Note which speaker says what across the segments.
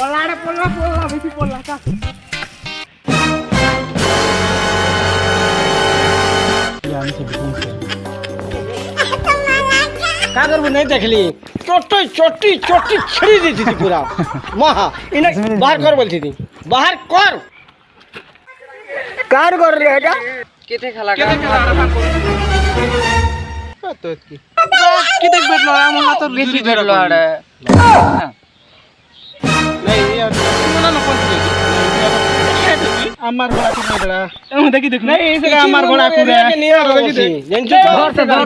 Speaker 1: পল্লা বেশি পল্লা
Speaker 2: का करबो नहीं देखली चोटी चोटी चोटी छड़ी दी थी पूरा महा इने बाहर कर बोलती थी बाहर कर कार कर रे এটা
Speaker 1: কেতে খেলা তো কি দেখবে লো আমার হাত বেশি ধরলো আরে নাই यार না না কোন দিকে আমার ঘোড়া কুড়ে গড়া আমি দেখি দেখ নাই এই জায়গা আমার ঘোড়া কুড়ে
Speaker 2: নিয়ে দেখি দে জেনচু ধর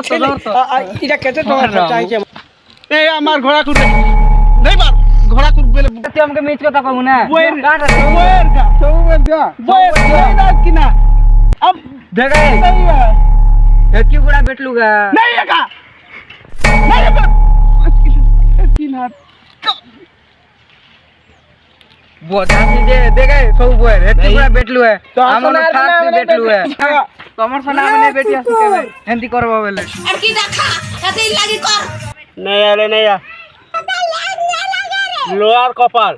Speaker 2: এটা কেতে তো চাইছে
Speaker 1: এই আমার ঘোড়া কুড়ে নাই মার ঘোড়া কুড়বে
Speaker 3: তুই আমাকে মিছ কথা কমু না
Speaker 1: বইয়ের গা বইয়ের না কি না अब
Speaker 3: देखे
Speaker 1: नहीं है
Speaker 3: हेतकी गुड़ा बेटलूगा
Speaker 1: नहीं है का नहीं है तीन हाथ
Speaker 3: बोधा दे देखे सब बोर हेतकी गुड़ा बेटलू है हमर फाट भी बेटलू है तमर सना में बेटी आसी के हेंती करबो बेले
Speaker 4: अरकी देखा कते लागी कर
Speaker 2: नहीं आले नहीं आ लोहार कपाल